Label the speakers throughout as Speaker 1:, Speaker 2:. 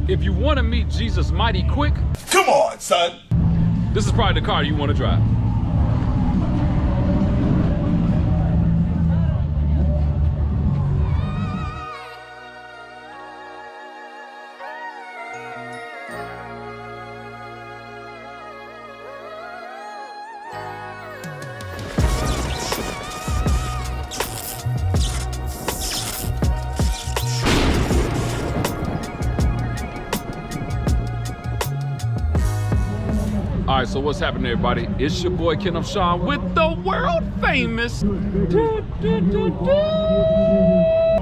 Speaker 1: if you want to meet Jesus mighty quick,
Speaker 2: come on, son.
Speaker 1: This is probably the car you want to drive. All right, so what's happening, everybody? It's your boy Ken Sean with the world famous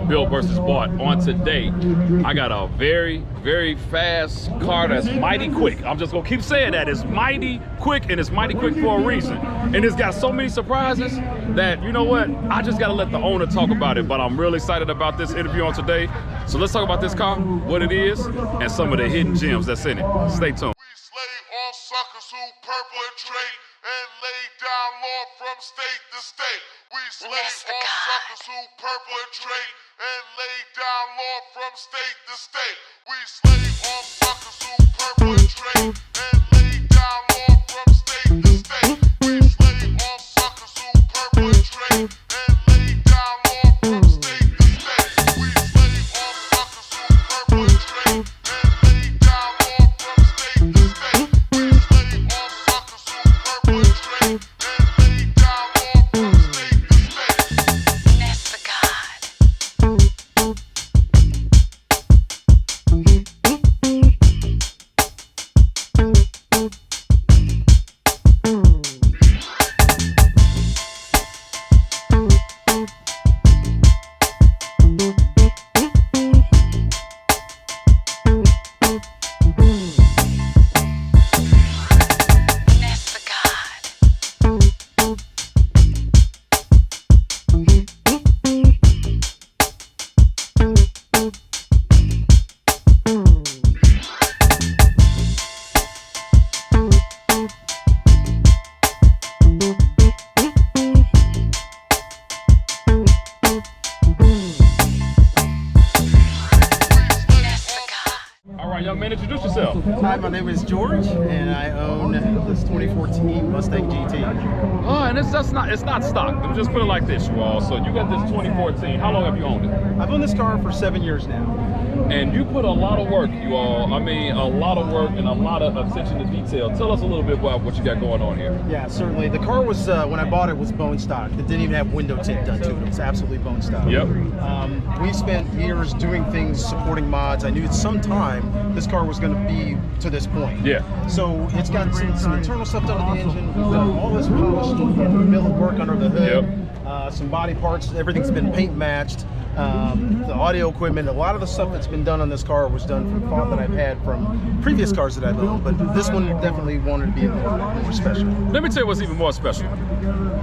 Speaker 1: Built versus Bought. On today, I got a very, very fast car that's mighty quick. I'm just gonna keep saying that. It's mighty quick, and it's mighty quick for a reason. And it's got so many surprises that, you know what? I just gotta let the owner talk about it, but I'm really excited about this interview on today. So let's talk about this car, what it is, and some of the hidden gems that's in it. Stay tuned.
Speaker 3: Suckers who purple and trade and lay down law from state to state. We slay all suckers who purple and trade and lay down law from state to state. We slay all suckers who purple and trade and lay down law from state to state. We slay all suckers who purple and trade and lay down law from state to state. We slay all suckers who purple and trade and lay down law from state to state.
Speaker 1: Young man, introduce yourself.
Speaker 4: Hi, my name is George, and I own this 2014 Mustang GT.
Speaker 1: Oh, and it's not stock. Let me just put it like this, you all. So you got this 2014. How long have you owned it?
Speaker 4: I've owned this car for 7 years now.
Speaker 1: And you put a lot of work, you all. I mean, a lot of work and a lot of attention to detail. Tell us a little bit about what you got going on here.
Speaker 4: Yeah, certainly. The car was, when I bought it, was bone stock. It didn't even have window tint done to it. It was absolutely bone stock.
Speaker 1: Yep.
Speaker 4: We spent years doing things, supporting mods. I knew at some time this car was going to be to this point.
Speaker 1: Yeah.
Speaker 4: So it's got some internal stuff done with the engine. We've done all this polished mill work under the hood.
Speaker 1: Yep.
Speaker 4: Some body parts, everything's been paint matched. The audio equipment, a lot of the stuff that's been done on this car was done from thought that I've had from previous cars that I've owned, but this one definitely wanted to be more special.
Speaker 1: Let me tell you what's even more special.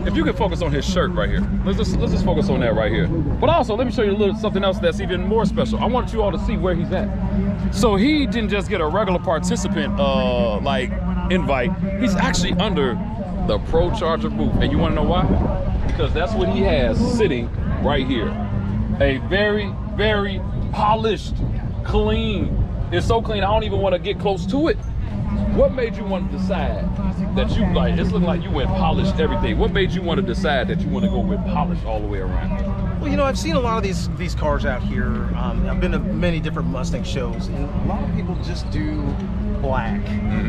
Speaker 1: If you can focus on his shirt right here, let's just focus on that right here. But also, let me show you a little something else that's even more special. I want you all to see where he's at. So he didn't just get a regular participant like invite. He's actually under the Procharger booth, and you want to know why? Because that's what he has sitting right here. A very, very polished, clean. It's so clean, I don't even want to get close to it. What made you want to decide that you like, it's looking like you went polished everything. What made you want to decide that you want to go with polish all the way around?
Speaker 4: Well, you know, I've seen a lot of these cars out here. I've been to many different Mustang shows, and a lot of people just do black.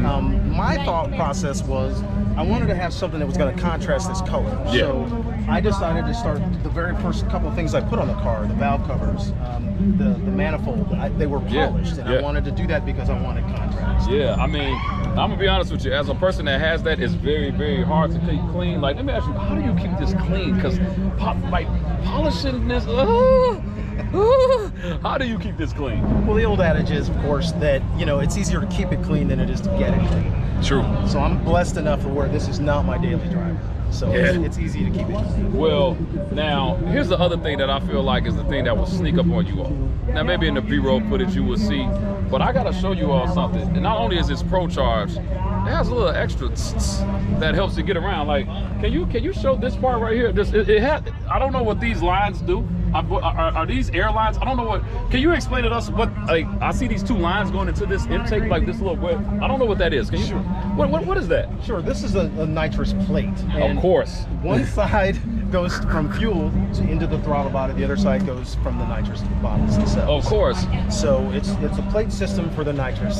Speaker 4: My thought process was I wanted to have something that was going to contrast this color.
Speaker 1: Yeah.
Speaker 4: So I decided to start the very first couple of things I put on the car, the valve covers, the manifold, they were polished, and I wanted to do that because I wanted contrast.
Speaker 1: Yeah, I mean, I'm gonna be honest with you, as a person that has that, it's very, very hard to keep clean. Like, let me ask you, how do you keep this clean? Because like polishing this, how do you keep this clean?
Speaker 4: Well, the old adage is, of course, that, you know, it's easier to keep it clean than it is to get it clean.
Speaker 1: True.
Speaker 4: So I'm blessed enough to where this is not my daily driver. So it's easy to keep it clean.
Speaker 1: Well, now, here's the other thing that I feel like is the thing that will sneak up on you all. Now, maybe in the B-roll footage you will see, but I gotta show you all something. And not only is this Procharged, it has a little extra that helps you get around. Like, can you show this part right here? It has, I don't know what these lines do, Are these airlines? I don't know what. Can you explain to us what? Like, I see these two lines going into this intake, like this little. I don't know what that is. Can you? Sure. What is that?
Speaker 4: Sure. This is a nitrous plate. And
Speaker 1: of course.
Speaker 4: One side goes from fuel into the throttle body. The other side goes from the nitrous bottles themselves.
Speaker 1: Of course.
Speaker 4: So it's a plate system for the nitrous,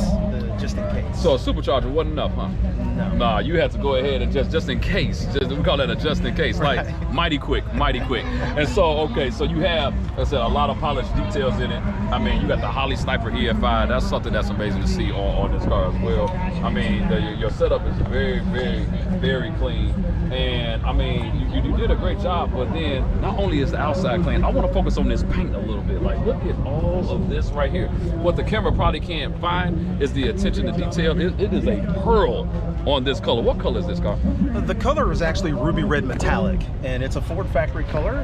Speaker 4: just in case.
Speaker 1: So a supercharger wasn't enough, huh?
Speaker 4: No.
Speaker 1: Nah, you had to go ahead and just in case. We call that a just in case,
Speaker 4: right.
Speaker 1: Like mighty quick. And so, okay, so you have, like I said, a lot of polished details in it. I mean, you got the Holly Sniper EFI. That's something that's amazing to see on this car as well. I mean, your setup is very, very, very clean. And I mean, you did a great job, but then not only is the outside clean, I want to focus on this paint a little bit. Like, look at all of this right here. What the camera probably can't find is the attention to detail. It is a pearl on this color. What color is this car?
Speaker 4: The color is actually ruby red metallic, and it's a Ford factory color.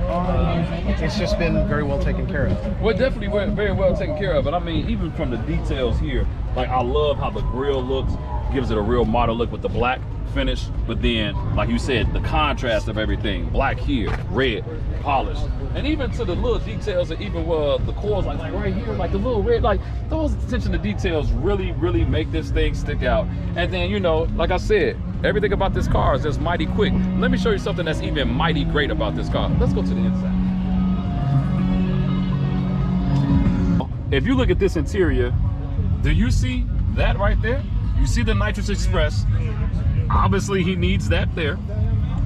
Speaker 4: It's just been very well taken care of.
Speaker 1: Well, definitely very well taken care of. But I mean, even from the details here, like I love how the grille looks, gives it a real modern look with the black finish. But then, like you said, the contrast of everything, black here, red, polished. And even to the little details that even the coils, like right here, like the little red, like those attention to details really, really make this thing stick out. And then, you know, like I said, everything about this car is just mighty quick. Let me show you something that's even mighty great about this car. Let's go to the inside. If you look at this interior, do you see that right there? You see the Nitrous Express. Obviously, he needs that there.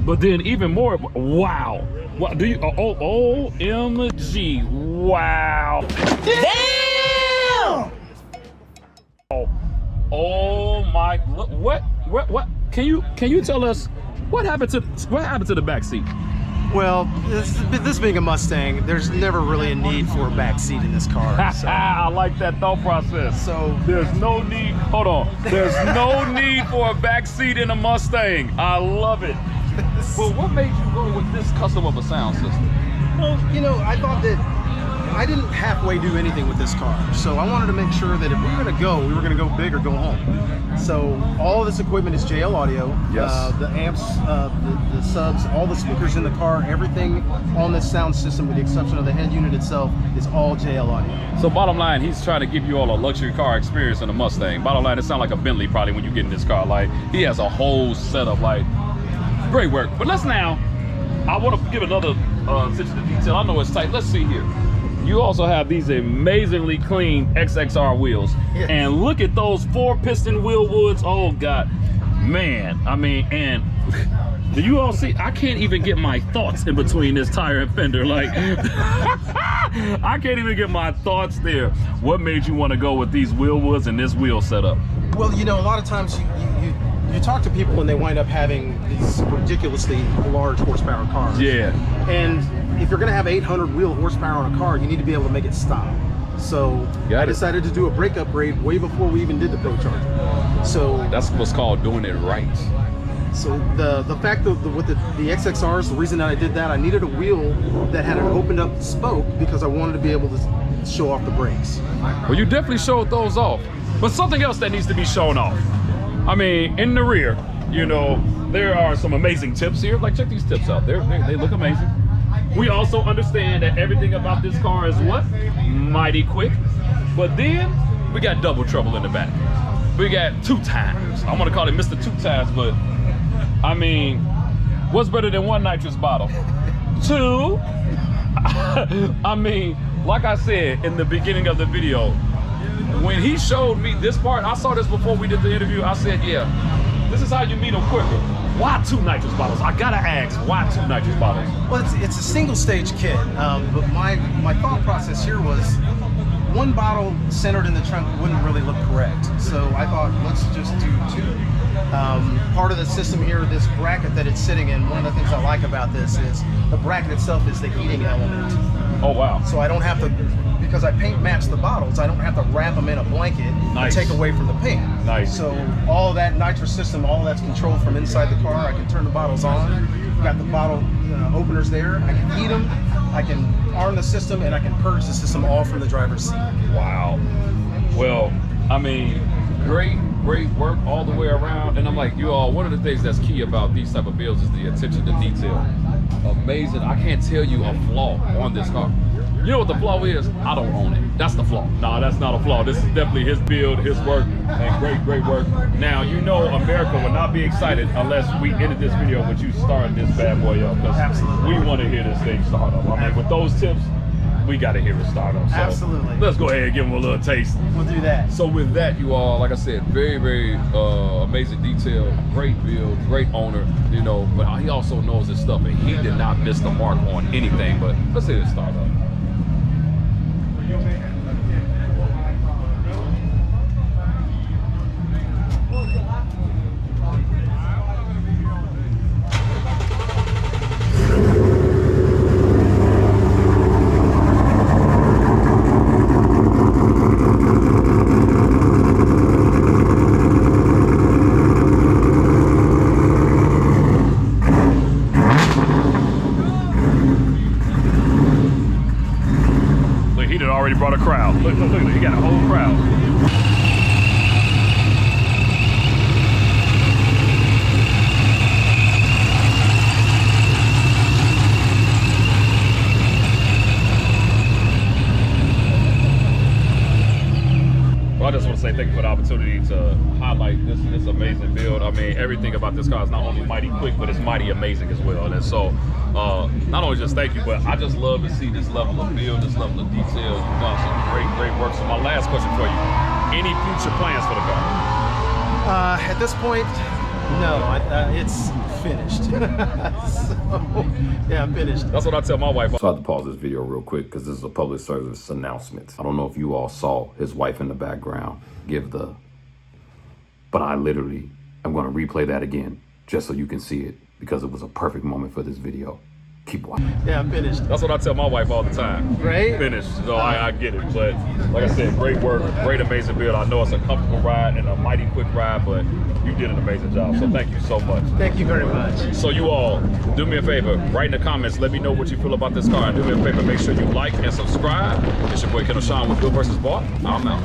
Speaker 1: But then even more, wow. What do you, OMG, wow.
Speaker 2: Damn!
Speaker 1: Oh my, look, what, can you tell us, what happened to the back seat?
Speaker 4: Well, this being a Mustang, there's never really a need for a back seat in this car. So.
Speaker 1: I like that thought process. So there's no need, hold on. There's no need for a back seat in a Mustang. I love it. But what made you go with this custom of a sound system?
Speaker 4: Well, you know, I thought that I didn't halfway do anything with this car. So I wanted to make sure that if we were we were gonna go big or go home. So all of this equipment is JL audio.
Speaker 1: Yes.
Speaker 4: The amps, the subs, all the speakers in the car, everything on this sound system with the exception of the head unit itself is all JL audio.
Speaker 1: So bottom line, he's trying to give you all a luxury car experience in a Mustang. Bottom line, it sounds like a Bentley probably when you get in this car. Like, he has a whole setup, like, great work. But let's now, I want to give another attention to detail. I know it's tight. Let's see here. You also have these amazingly clean XXR wheels. Yes. And look at those 4-piston Wilwoods. Oh God, man. I mean, and do you all see? I can't even get my thoughts in between this tire and fender. Like, I can't even get my thoughts there. What made you want to go with these Wilwoods and this wheel setup?
Speaker 4: Well, you know, a lot of times you talk to people and they wind up having these ridiculously large horsepower cars.
Speaker 1: Yeah.
Speaker 4: And if you're gonna have 800 wheel horsepower on a car, you need to be able to make it stop. So I decided to do a brake upgrade way before we even did the Procharger. So
Speaker 1: that's what's called doing it right.
Speaker 4: So the fact that with the XXRs, the reason that I did that, I needed a wheel that had an opened up spoke because I wanted to be able to show off the brakes.
Speaker 1: Well, you definitely showed those off. But something else that needs to be shown off. I mean, in the rear, you know, there are some amazing tips here. Like, check these tips out. They look amazing. We also understand that everything about this car is what? Mighty quick. But then we got double trouble in the back. We got 2 times. I want to call it Mr. 2 times, but I mean, what's better than 1 nitrous bottle? 2. I mean, like I said in the beginning of the video, when he showed me this part, I saw this before we did the interview. I said, yeah, this is how you meet them quicker. Why 2 nitrous bottles? I gotta ask, why 2 nitrous bottles?
Speaker 4: Well, it's a single stage kit, but my thought process here was 1 bottle centered in the trunk wouldn't really look correct. So I thought, let's just do 2. Part of the system here, this bracket that it's sitting in, one of the things I like about this is the bracket itself is the heating element.
Speaker 1: Oh, wow.
Speaker 4: So I don't have to, because I paint match the bottles, I don't have to wrap them in a blanket and take away from the paint.
Speaker 1: Nice.
Speaker 4: So all of that nitrous system, all of that's controlled from inside the car. I can turn the bottles on. Got the bottle openers there. I can heat them. I can arm the system, and I can purge the system all from the driver's seat.
Speaker 1: Wow. Well, I mean, great work all the way around. And I'm like, you all, one of the things that's key about these type of builds is the attention to detail. Amazing. I can't tell you a flaw on this car. You know what the flaw is? I don't own it. That's the flaw. Nah, that's not a flaw. This is definitely his build, his work, and great work. Now, you know America will not be excited unless we ended this video with you starting this bad boy up. Because we want to hear this thing start up. I mean, with those tips, we got to hear it start up. So
Speaker 4: Absolutely.
Speaker 1: let's go ahead and give him a little taste.
Speaker 4: We'll do that.
Speaker 1: So with that, you all, like I said, very amazing detail, great build, great owner, you know, but he also knows his stuff, and he did not miss the mark on anything. But let's see it start up. Already brought a crowd. Look, he got a whole crowd. Well, I just want to say thank you for the opportunity to highlight this amazing build. I mean, everything about this car is not only mighty quick, but it's mighty amazing as well. And so, not only just thank you, but I just love to see this level of build, this level of detail. You've done some great work. So my last question for you, any future plans for the car?
Speaker 4: At this point, no, it's finished. So, yeah, I'm finished.
Speaker 1: That's what I tell my wife. So I have to pause this video real quick because this is a public service announcement. I don't know if you all saw his wife in the background give the, but I literally am going to replay that again just so you can see it because it was a perfect moment for this video. Keep watching.
Speaker 4: Yeah, I'm finished.
Speaker 1: That's what I tell my wife all the time.
Speaker 4: Right?
Speaker 1: Finished. So I get it. But like I said, great work, great amazing build. I know it's a comfortable ride and a mighty quick ride, but you did an amazing job. So thank you so much.
Speaker 4: Thank you very much.
Speaker 1: So you all, do me a favor, write in the comments, let me know what you feel about this car. And do me a favor, make sure you like and subscribe. It's your boy Kendall Sean with Good vs. Bought. I'm out.